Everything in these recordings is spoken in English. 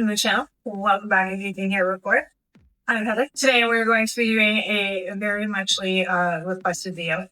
the channel. Welcome back if you've been here before. I'm Heather. Today we're going to be doing a very muchly requested video.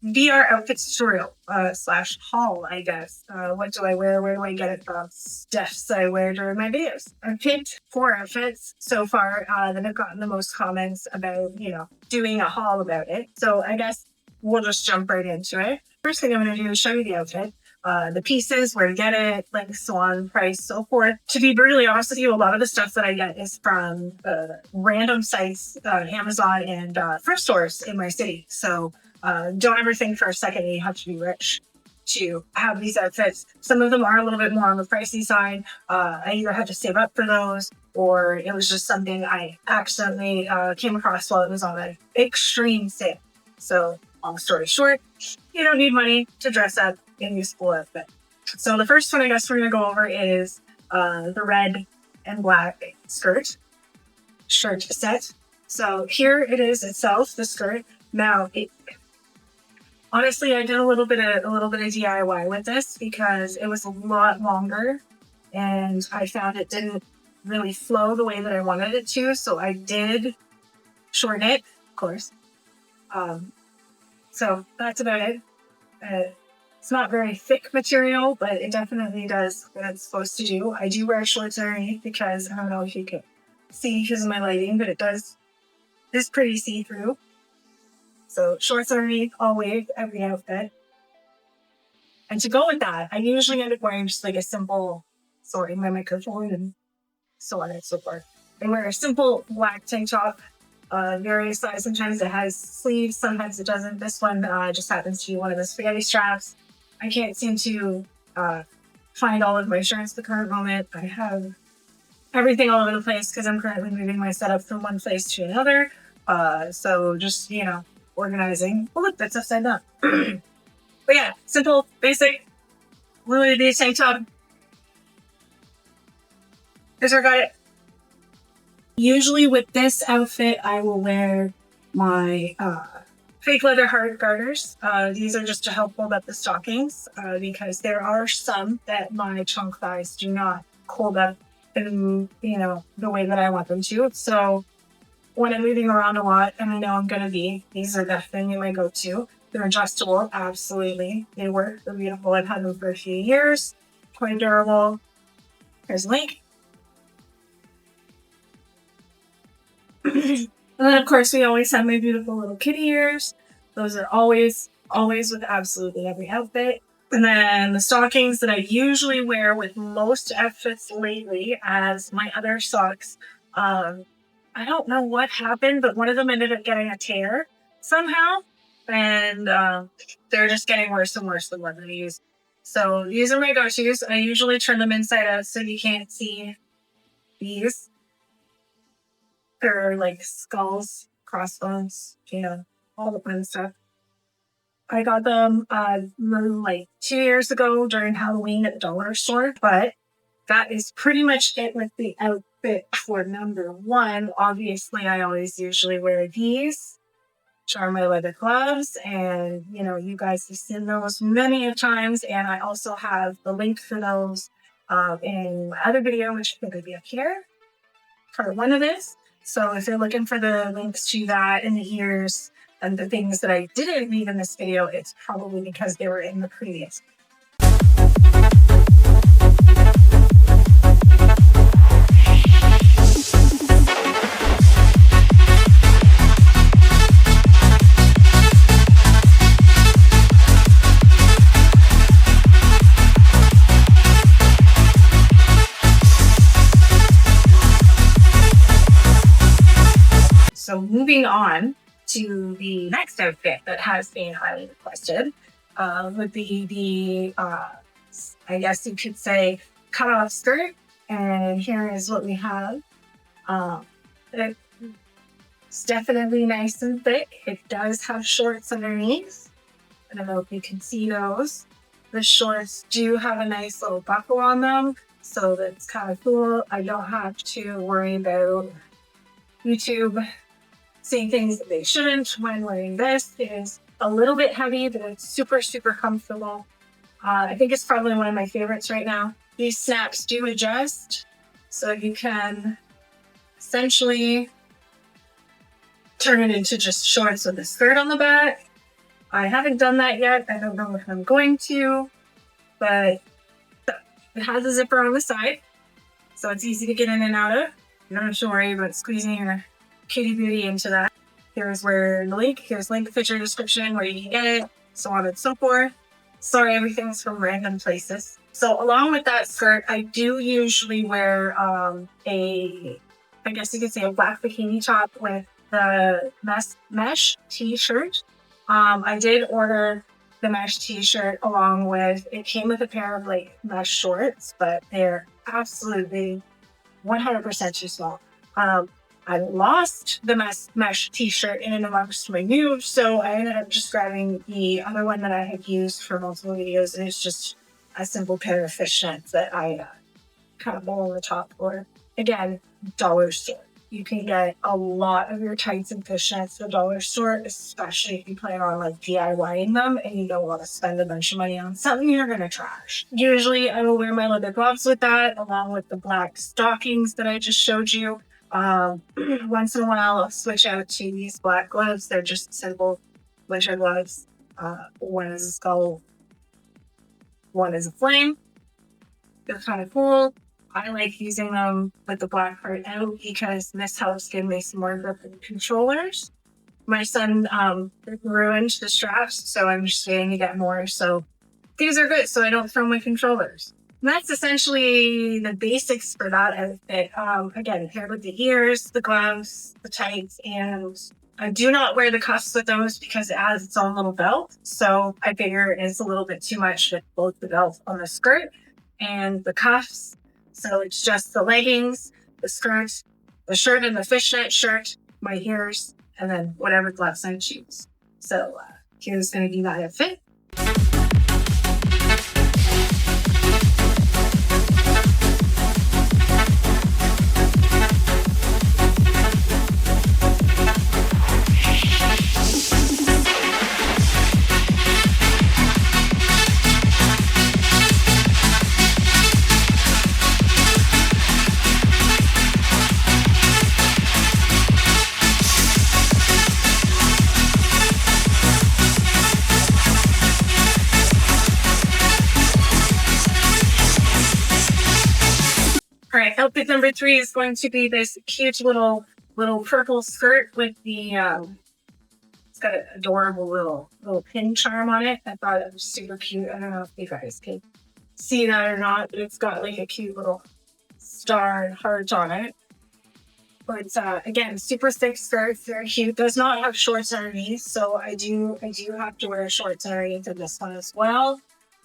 VR outfit tutorial slash haul, I guess. What do I wear? Where do I get it from? Stuffs I wear during my videos. I've picked 4 outfits so far that have gotten the most comments about, doing a haul about it. So I guess we'll just jump right into it. First thing I'm going to do is show you the outfit, the pieces, where to get it, links, so on, price, so forth. To be brutally honest with you, a lot of the stuff that I get is from random sites, Amazon and thrift stores in my city. So don't ever think for a second you have to be rich to have these outfits. Some of them are a little bit more on the pricey side. I either had to save up for those, or it was just something I accidentally came across while it was on an extreme sale. So long story short, you don't need money to dress up in a useful outfit. So the first one I guess we're going to go over is the red and black shirt set. So here it is itself, the skirt. Now, honestly, I did a little bit of DIY with this because it was a lot longer and I found it didn't really flow the way that I wanted it to. So I did shorten it, of course. So that's about it. It's not very thick material, but it definitely does what it's supposed to do. I do wear shorts underneath because I don't know if you can see because of my lighting, but it's pretty see-through. So shorts underneath, always, every outfit. And to go with that, I usually end up wearing just like a simple, my microphone and so on and so forth. I wear a simple black tank top, various size. Sometimes it has sleeves, sometimes it doesn't. This one just happens to be one of the spaghetti straps. I can't seem to find all of my shirts at the current moment. I have everything all over the place because I'm currently moving my setup from one place to another. So just, organizing. Oh, look, that's upside down. But yeah, simple, basic, Louis V tank top. Here's where I got it. Usually with this outfit, I will wear my fake leather heart garters. These are just to help hold up the stockings because there are some that my chunk thighs do not hold up in, the way that I want them to. So when I'm moving around a lot, and I know I'm going to be, these are definitely my go-to. They're adjustable, absolutely. They work, they're beautiful. I've had them for a few years, quite durable. Here's a link. And then, of course, we always have my beautiful little kitty ears. Those are always with absolutely every outfit. And then the stockings that I usually wear with most outfits lately as my other socks. I don't know what happened, but one of them ended up getting a tear somehow. And they're just getting worse and worse than what I use. So these are my go-tos. I usually turn them inside out so you can't see these. They're like skulls, crossbones, all the fun stuff. I got them like 2 years ago during Halloween at the dollar store, but that is pretty much it with the outfit for number 1. Obviously, I always usually wear these, which are my leather gloves, and you guys have seen those many of times, and I also have the link for those in my other video, which I think would be up here, part 1 of this. So if you're looking for the links to that and the ears and the things that I didn't leave in this video, it's probably because they were in the previous. So moving on to the next outfit that has been highly requested would be the, I guess you could say, cut-off skirt. And here is what we have. It's definitely nice and thick. It does have shorts underneath. I don't know if you can see those. The shorts do have a nice little buckle on them, so that's kind of cool. I don't have to worry about YouTube seeing things that they shouldn't when wearing this. It is a little bit heavy, but it's super, super comfortable. I think it's probably one of my favorites right now. These snaps do adjust, so you can essentially turn it into just shorts with a skirt on the back. I haven't done that yet. I don't know if I'm going to, but it has a zipper on the side, so it's easy to get in and out of. You don't have to worry about squeezing your kitty booty into that. Here's where the link, here's link in the picture description where you can get it, so on and so forth. Sorry, everything's from random places. So along with that skirt, I do usually wear I guess you could say a black bikini top with the mesh t-shirt. I did order the mesh t-shirt along with, it came with a pair of like mesh shorts, but they're absolutely 100% too small. I lost the mesh t-shirt in and amongst my moves, so I ended up just grabbing the other one that I had used for multiple videos, and it's just a simple pair of fishnets that I kind of bowl on the top for. Again, dollar store. You can get a lot of your tights and fishnets at the dollar store, especially if you plan on like DIYing them and you don't want to spend a bunch of money on something you're going to trash. Usually I will wear my leather gloves with that, along with the black stockings that I just showed you. Once in a while I'll switch out to these black gloves. They're just simple winter gloves. One is a skull, one is a flame. They're kind of cool. I like using them with the black part out because this helps give me some more grip with the controllers. My son ruined the straps, so I'm just waiting to get more. So these are good, so I don't throw my controllers. And that's essentially the basics for that outfit. Again, paired with the ears, the gloves, the tights, and I do not wear the cuffs with those because it has its own little belt. So I figure it's a little bit too much with both the belt on the skirt and the cuffs. So it's just the leggings, the skirt, the shirt and the fishnet shirt, my ears, and then whatever gloves I choose. So here's going to be that outfit. Alright, outfit number 3 is going to be this cute little purple skirt with the it's got an adorable little pin charm on it. I thought it was super cute. I don't know if you guys can see that or not, but it's got like a cute little star and heart on it. But again, super thick skirt, very cute. Does not have shorts underneath, so I do have to wear shorts underneath of this one as well.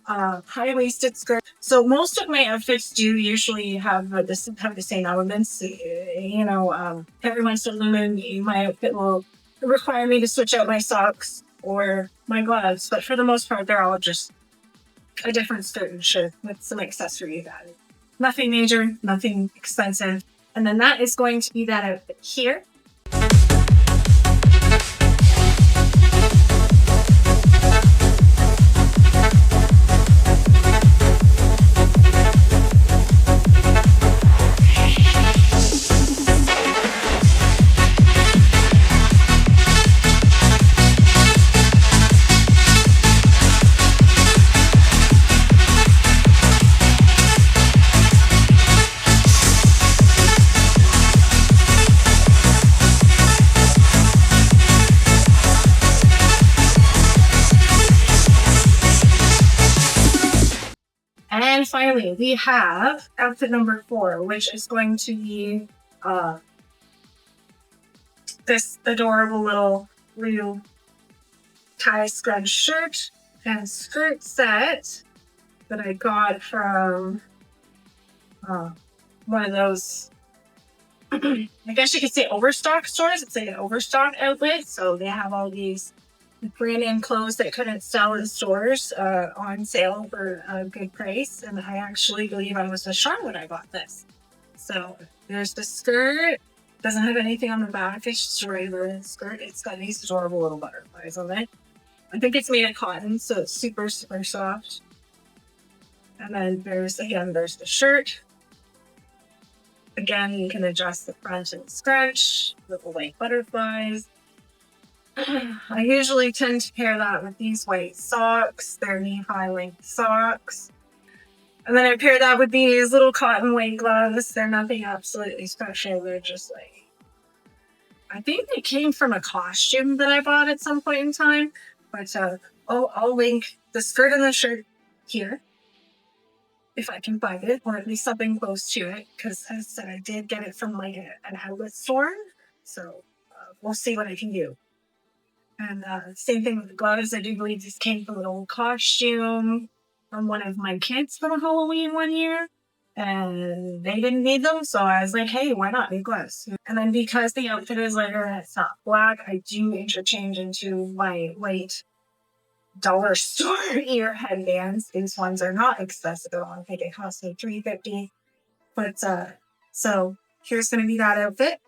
High-waisted skirt. So most of my outfits do usually have the same elements. Every once in a blue my outfit will require me to switch out my socks or my gloves, but for the most part, they're all just a different skirt and shirt with some accessories added. Nothing major, nothing expensive. And then that is going to be that outfit here. And finally, we have outfit number 4, which is going to be this adorable little blue tie scrunch shirt and skirt set that I got from one of those, I guess you could say Overstock stores. It's like an Overstock outlet, so they have all these brand name clothes that couldn't sell in stores on sale for a good price, and I actually believe I was a Charlotte when I got this. So there's the skirt. Doesn't have anything on the back. It's just a regular skirt. It's got these adorable little butterflies on it. I think it's made of cotton, so it's super, super soft. And then there's the shirt. Again, you can adjust the front and scrunch, little white butterflies. I usually tend to pair that with these white socks. They're knee-high length socks. And then I pair that with these little cotton white gloves. They're nothing absolutely special. They're just like, I think they came from a costume that I bought at some point in time. But I'll link the skirt and the shirt here, if I can find it, or at least something close to it, because as I said, I did get it from like an outlet store. So we'll see what I can do. And same thing with the gloves. I do believe this came from an old costume from one of my kids from Halloween one year. And they didn't need them, so I was like, hey, why not new gloves? And then because the outfit is lighter and it's not black, I do interchange into my white dollar store ear headbands. These ones are not accessible. I think it cost me $3.50. But so here's gonna be that outfit.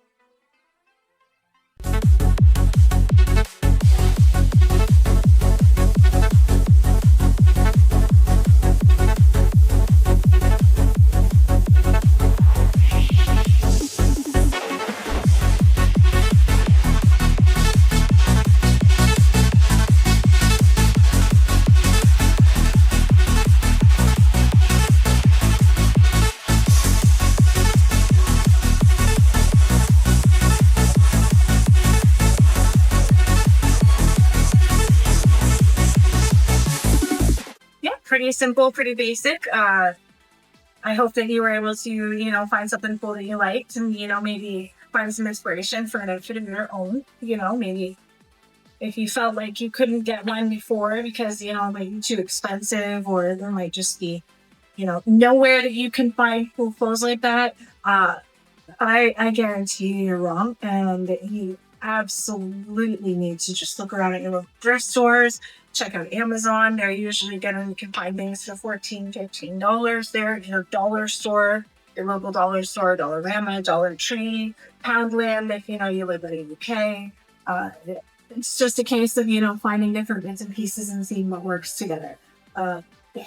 Pretty simple, pretty basic. I hope that you were able to, find something cool that you liked and, maybe find some inspiration for an outfit of your own. Maybe if you felt like you couldn't get one before because, it might be too expensive, or there might just be, nowhere that you can find cool clothes like that. I guarantee you're wrong, and you absolutely need to just look around at your local thrift stores. Check out Amazon. They're usually you can find things for $14, $15 there. Your dollar store, your local dollar store, Dollarama, Dollar Tree, Poundland, if you live in the UK. It's just a case of, finding different bits and pieces and seeing what works together.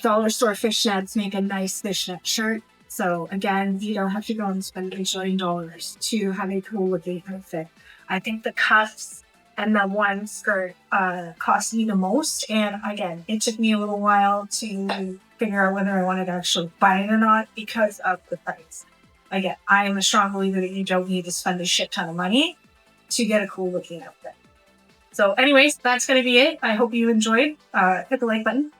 Dollar store fishnets make a nice fishnet shirt. So again, you don't have to go and spend $1 billion to have a cool looking outfit. I think the cuffs and the one skirt cost me the most. And again, it took me a little while to figure out whether I wanted to actually buy it or not because of the price. Again, I am a strong believer that you don't need to spend a shit ton of money to get a cool looking outfit. So anyways, that's going to be it. I hope you enjoyed. Hit the like button.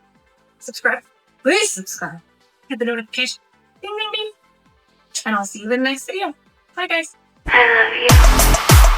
Subscribe. Please subscribe. Hit the notification. Ding, ding, ding. And I'll see you in the next video. Bye, guys. I love you.